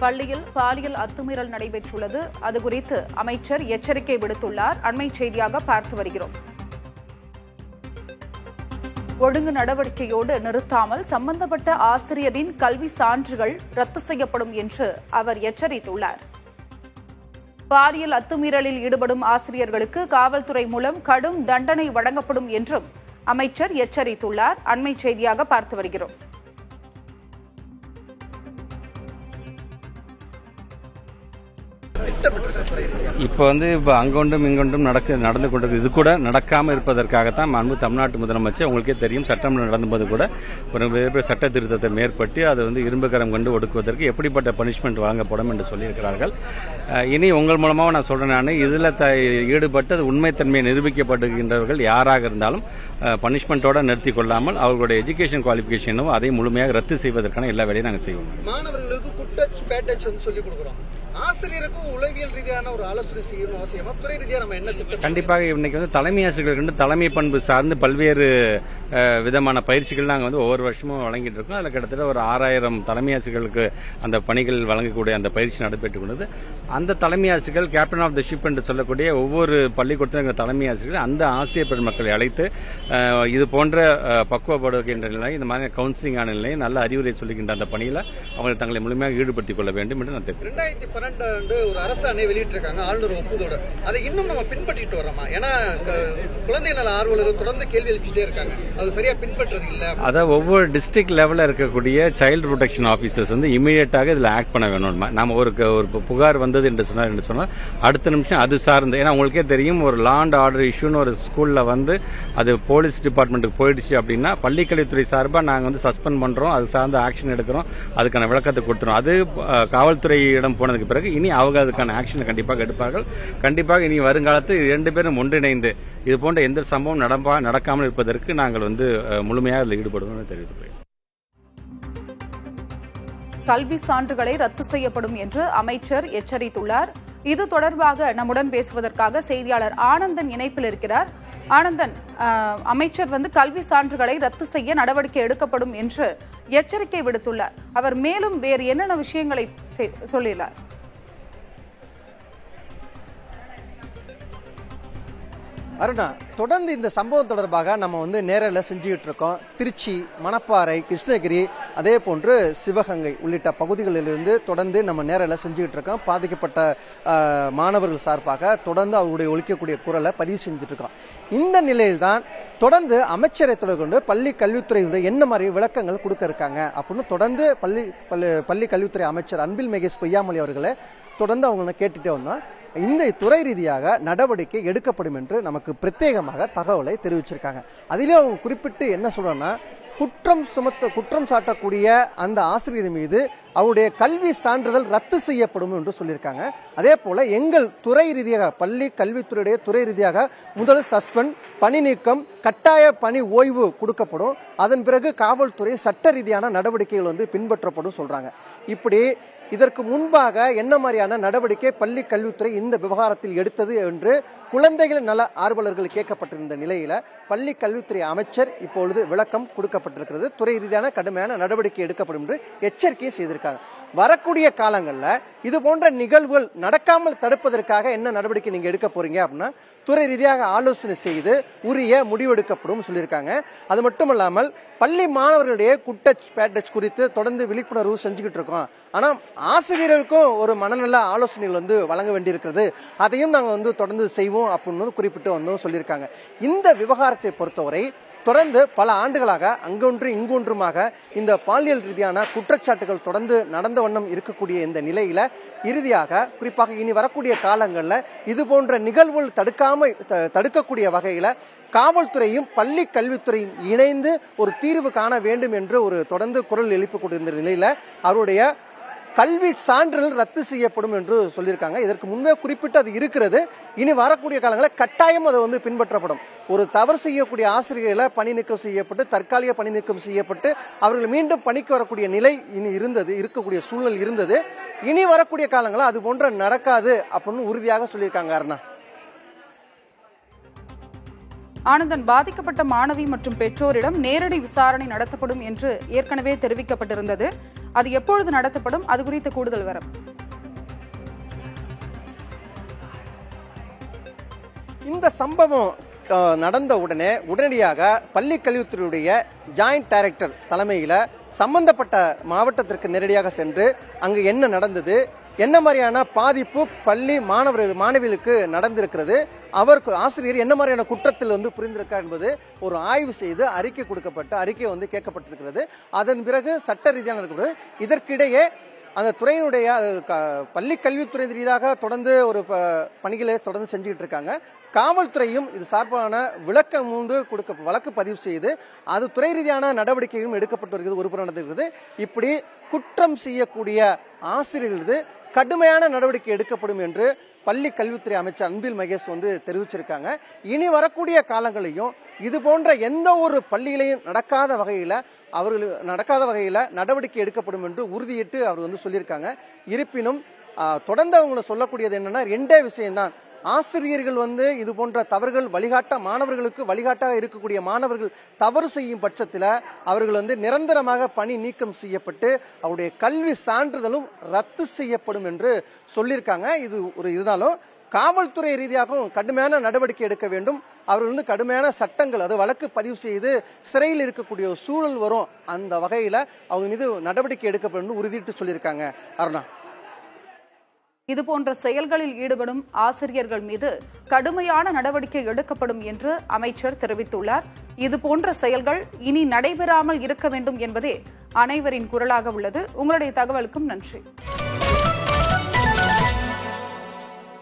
பள்ளியில் பாலியல் அத்துமீறல் நடைபெற்றுள்ளது. அது குறித்து அமைச்சர் எச்சரிக்கை விடுத்துள்ளார். அண்மை செய்தியாக பார்த்து வருகிறோம். ஒழுங்கு நடவடிக்கையோடு நிறுத்தாமல் சம்பந்தப்பட்ட ஆசிரியரின் கல்வி சான்றுகள் ரத்து செய்யப்படும் என்று அவர் எச்சரித்துள்ளார். பாலியல் அத்துமீறலில் ஈடுபடும் ஆசிரியர்களுக்கு காவல்துறை மூலம் கடும் தண்டனை வழங்கப்படும் என்றும் அமைச்சர் எச்சரித்துள்ளார். அண்மை செய்தியாக பார்த்து வருகிறோம். இப்போ அங்கொன்றும் இங்கொன்றும் நடந்து கொண்டது இது கூட நடக்காமல் இருப்பதற்காகத்தான் மாண்பு தமிழ்நாட்டு முதலமைச்சர் உங்களுக்கே தெரியும் சட்டமன்றம் நடந்தபோது கூட ஒரு சட்ட திருத்தத்தை மேற்பட்டு அதை இரும்புக்கரம் கொண்டு ஒடுக்குவதற்கு எப்படிப்பட்ட பனிஷ்மெண்ட் வழங்கப்படும் என்று சொல்லியிருக்கிறார்கள். இனி உங்கள் மூலமாக நான் சொல்றேன், இதில் ஈடுபட்டு அது உண்மைத்தன்மையை நிரூபிக்கப்படுகின்றவர்கள் யாராக இருந்தாலும் பனிஷ்மெண்டோட நிறுத்திக் கொள்ளாமல் அவர்களுடைய எஜுகேஷன் குவாலிபிகேஷனும் அதை முழுமையாக ரத்து செய்வதற்கான எல்லா வேலையும் நாங்கள் செய்வோம். மாணவர்களுக்கு சொல்லிக் கொடுக்கிறோம். ஆசிரியருக்கும் உளவியல் ரீதியான ஒரு ஆலோசனை செய்யணும் அவசியமா? துறை ரீதியாக நம்ம என்ன திட்டம்? கண்டிப்பாக இன்னைக்கு தலைமை ஆசிரியர்களுக்கு தலைமை பண்பு சார்ந்து பல்வேறு விதமான பயிற்சிகள் நாங்கள் ஒவ்வொரு வருஷமும் வழங்கிட்டு இருக்கோம். அதில் கிட்டத்தட்ட ஒரு 6000 தலைமை ஆசிரியர்களுக்கு அந்த பணிகள் வழங்கக்கூடிய அந்த பயிற்சி நடைபெற்றுக் கொண்டது. அந்த தலைமை ஆசிரியர்கள் கேப்டன் ஆஃப் த ஷிப் என்று சொல்லக்கூடிய ஒவ்வொரு பள்ளிக்கூடத்திலும் தலைமை ஆசிரியர்கள் அந்த ஆசிரியர் பெருமக்களை அழைத்து இது போன்ற பக்குவப்படுகின்ற நிலை, இந்த மாதிரி கவுன்சிலிங் ஆன நிலை, நல்ல அறிவுரை சொல்லுகின்ற அந்த பணியில் அவர்கள் தங்களை முழுமையாக ஈடுபடுத்திக் கொள்ள வேண்டும் என்று நான் தெரிவித்தேன். 2012 ஒரு அரசாணை வெளியிட்டிருக்காங்க ஆளுநர் ஒப்புதலோட. அதை இன்னும் நம்ம பின்பற்றிட்டு வரோமா? ஏன்னா குழந்தை நல ஆர்வலர்கள் தொடர்ந்து கேள்வி எழுப்பிட்டே இருக்காங்க, அது சரியா பின்பற்றது இல்ல. அதாவது ஒவ்வொரு டிஸ்ட்ரிக்ட் லெவலில் இருக்கக்கூடிய சைல்டு ப்ரொடெக்ஷன் ஆபீசர்ஸ் இமீடியட்டாக இதில் ஆக்ட் பண்ண வேணும். நம்ம ஒரு புகார் வந்தது என்று சொன்னால் அடுத்த நிமிஷம் அது சார்ந்து, ஏன்னா உங்களுக்கே தெரியும் ஒரு லா அண்ட் ஆர்டர் இஷ்யூன்னு ஒரு ஸ்கூல்ல அது போலீஸ் டிபார்ட்மெண்ட்டுக்கு போயிடுச்சு அப்படின்னா பள்ளிக்கல்வித்துறை சார்பாக நாங்கள் சஸ்பெண்ட் பண்றோம், அது சார்ந்த ஆக்ஷன் எடுக்கிறோம், அதுக்கான விளக்கத்தை கொடுத்துறோம். அது காவல்துறையிடம் போனதுக்கு பிறகு இனி அவங்க அதுக்கான ஆக்ஷனை கண்டிப்பாக எடுப்பார்கள். கண்டிப்பாக இனி வருங்காலத்தில் 2 பேரும் ஒன்றிணைந்து இது போன்ற எந்த சம்பவம் நடக்காமல் இருப்பதற்கு நாங்கள் முழுமையாக அதில் ஈடுபடுவோம் தெரிவித்துள்ளேன். கல்வி சான்றுகளை ரத்து செய்யப்படும் என்று அமைச்சர் எச்சரித்துள்ளார். இது தொடர்பாக நம்முடன் பேசுவதற்காக செய்தியாளர் ஆனந்தன் இணைப்பில் இருக்கிறார். ஆனந்தன், அமைச்சர் கல்வி சான்றுகளை ரத்து செய்ய நடவடிக்கை எடுக்கப்படும் என்று எச்சரிக்கை விடுத்துள்ளார். அவர் மேலும் வேறு என்னென்ன விஷயங்களை சொல்லியுள்ளார்? அருணா, தொடர்ந்து இந்த சம்பவம் தொடர்பாக நம்ம நேரில் செஞ்சுக்கிட்டு இருக்கோம். திருச்சி, மணப்பாறை, கிருஷ்ணகிரி, அதே போன்று சிவகங்கை உள்ளிட்ட பகுதிகளிலிருந்து தொடர்ந்து நம்ம நேரில் செஞ்சுக்கிட்டு இருக்கோம். பாதிக்கப்பட்ட மாணவர்கள் சார்பாக தொடர்ந்து அவருடைய ஒழிக்கக்கூடிய குரலை பதிவு செஞ்சுட்டு இருக்கோம். இந்த நிலையில்தான் தொடர்ந்து அமைச்சரை தொடர்பு பள்ளி கல்வித்துறையுடைய என்ன மாதிரி விளக்கங்கள் கொடுக்க இருக்காங்க அப்படின்னு தொடர்ந்து பள்ளி கல்வித்துறை அமைச்சர் அன்பில் மகேஷ் பொய்யாமொழி அவர்களை தொடர்ந்து அவங்க கேட்டுட்டே வந்தோம். இந்த துறை ரீதியாக நடவடிக்கை எடுக்கப்படும் என்று நமக்கு பிரத்யேகமாக தகவலை தெரிவிச்சிருக்காங்க. அதிலே அவங்க குறிப்பிட்டு என்ன சொல்றோம்னா, குற்றம் சாட்டக்கூடிய அந்த ஆசிரியர் மீது அவருடைய கல்வி சான்றிதழ் ரத்து செய்யப்படும் என்று சொல்லியிருக்காங்க. அதே போல எங்கள் துறை ரீதியாக பள்ளி கல்வித்துறையுடைய துறை ரீதியாக முதல் சஸ்பெண்ட், பணி நீக்கம், கட்டாய பணி ஓய்வு கொடுக்கப்படும். அதன் பிறகு காவல்துறை சட்ட ரீதியான நடவடிக்கைகள் பின்பற்றப்படும் சொல்றாங்க. இப்படி இதற்கு முன்பாக என்ன மாதிரியான நடவடிக்கை பள்ளி கல்வித்துறை இந்த விவகாரத்தில் எடுத்தது என்று குழந்தைகள் நல ஆர்வலர்கள் கேட்கப்பட்டிருந்த நிலையில பள்ளி கல்வித்துறை அமைச்சர் இப்பொழுது விளக்கம் கொடுக்கப்பட்டிருக்கிறது. துறை ரீதியான கடுமையான நடவடிக்கை எடுக்கப்படும் என்று எச்சரிக்கை செய்திருக்காங்க. வரக்கூடிய காலங்களில் இது போன்ற நிகழ்வுகள் நடக்காமல் தடுப்பதற்காக என்ன நடவடிக்கை நீங்க எடுக்க போறீங்க அப்படின்னா துறை ரீதியாக ஆலோசனை செய்து உரிய முடிவெடுக்கப்படும் சொல்லியிருக்காங்க. அது மட்டும் இல்லாமல் பள்ளி மாணவர்களுடைய குட் குறித்து தொடர்ந்து விழிப்புணர்வு செஞ்சுக்கிட்டு இருக்கோம். ஆனா ஆசிரியர்களுக்கும் ஒரு மனநல ஆலோசனைகள் வழங்க வேண்டியிருக்கிறது, அதையும் நாங்க தொடர்ந்து செய்வோம் அப்படின்னு குறிப்பிட்டு சொல்லியிருக்காங்க. இந்த விவகாரத்தை பொறுத்தவரை தொடர்ந்து பல ஆண்டுகளாக அங்கொன்று இங்கொன்றுமாக இந்த பாலியல் ரீதியான குற்றச்சாட்டுகள் தொடர்ந்து நடந்த வண்ணம் இருக்கக்கூடிய இந்த நிலையில இறுதியாக குறிப்பாக இனி வரக்கூடிய காலங்களில் இது போன்ற நிகழ்வுகள் தடுக்கக்கூடிய வகையில காவல்துறையும் பள்ளி கல்வித்துறையும் இணைந்து ஒரு தீர்வு காண வேண்டும் என்று ஒரு தொடர்ந்து குரல் எழுப்பி கொண்டிருந்த நிலையில அவருடைய கல்வி சான்றிதழ் ரத்து செய்யப்படும் என்று சொல்லியிருக்காங்க. இதற்கு முன்பே குறிப்பிட்டு அது இருக்கிறது. இனி வரக்கூடிய காலங்களில் கட்டாயம் அது பின்பற்றப்படும். ஒரு தவறு செய்யக்கூடிய ஆசிரியர்களை பணி நீக்கம் செய்யப்பட்டு தற்காலிக பணி நீக்கம் செய்யப்பட்டு அவர்கள் மீண்டும் பணிக்கு வரக்கூடிய நிலை இனி இருக்கக்கூடிய சூழல் இருந்தது. இனி வரக்கூடிய காலங்களில் அது போன்ற நடக்காது அப்படின்னு உறுதியாக சொல்லியிருக்காங்க. அருணா, ஆனந்தன், பாதிக்கப்பட்ட மாணவி மற்றும் பெற்றோரிடம் நேரடி விசாரணை நடத்தப்படும் என்று ஏற்கனவே தெரிவிக்கப்பட்டிருந்தது. அது எப்பொழுது நடத்தப்படும்? அது குறித்த கூடுதல் விவரம். இந்த சம்பவம் நடந்த உடனடியாக பள்ளி கல்வித்துறையுடைய ஜாயிண்ட் டைரக்டர் தலைமையில சம்பந்தப்பட்ட மாவட்டத்திற்கு நேரடியாக சென்று அங்கு என்ன நடந்தது, என்ன மாதிரியான பாதிப்பு பள்ளி மாணவிகளுக்கு நடந்திருக்கிறது, அவருக்கு ஆசிரியர் என்ன மாதிரியான குற்றத்தில் புரிந்திருக்கார் என்பது ஒரு ஆய்வு செய்து அறிக்கை கொடுக்கப்பட்டு அறிக்கை கேட்கப்பட்டிருக்கிறது. அதன் பிறகு சட்ட ரீதியான இருக்கிறது. இதற்கிடையே அந்த துறையினுடைய பள்ளி கல்வித்துறை ரீதியாக தொடர்ந்து ஒரு பணிகளை தொடர்ந்து செஞ்சுக்கிட்டு இருக்காங்க. காவல்துறையும் இது சார்பான விளக்கம் வழக்கு பதிவு செய்து அது துறை ரீதியான நடவடிக்கைகளும் எடுக்கப்பட்டு வருகிறது, ஒரு புறம் நடந்திருக்கிறது. இப்படி குற்றம் செய்யக்கூடிய ஆசிரியர்கள் கடுமையான நடவடிக்கை எடுக்கப்படும் என்று பள்ளி கல்வித்துறை அமைச்சர் அன்பில் மகேஷ் தெரிவிச்சிருக்காங்க. இனி வரக்கூடிய காலங்களையும் இது போன்ற எந்த ஒரு பள்ளியிலையும் நடக்காத வகையில நடவடிக்கை எடுக்கப்படும் என்று உறுதியிட்டு அவர் சொல்லியிருக்காங்க. இருப்பினும் தொடர்ந்து அவங்க சொல்லக்கூடியது என்னன்னா, ரெண்டே விஷயம்தான். ஆசிரியர்கள் இது போன்ற தவறுகள் மாணவர்களுக்கு வழிகாட்டாக இருக்கக்கூடிய மாணவர்கள் தவறு செய்யும் பட்சத்தில் அவர்கள் நிரந்தரமாக பணி நீக்கம் செய்யப்பட்டு அவருடைய கல்வி சான்றிதழும் ரத்து செய்யப்படும் என்று சொல்லியிருக்காங்க. இது ஒரு இருந்தாலும் காவல்துறை ரீதியாகவும் கடுமையான நடவடிக்கை எடுக்க வேண்டும். அவர்கள் கடுமையான சட்டங்கள் அது வழக்கு பதிவு செய்து சிறையில் இருக்கக்கூடிய சூழல் வரும். அந்த வகையில அவங்க மீது நடவடிக்கை எடுக்கப்படும் உறுதிட்டு சொல்லியிருக்காங்க. அருணா, இதுபோன்ற செயல்களில் ஈடுபடும் ஆசிரியர்கள் மீது கடுமையான நடவடிக்கை எடுக்கப்படும் என்று அமைச்சர் தெரிவித்துள்ளார். இதுபோன்ற செயல்கள் இனி நடைபெறாமல் இருக்க வேண்டும் என்பதே அனைவரின் குரலாக உள்ளது. உங்களுடைய தகவலுக்கும் நன்றி.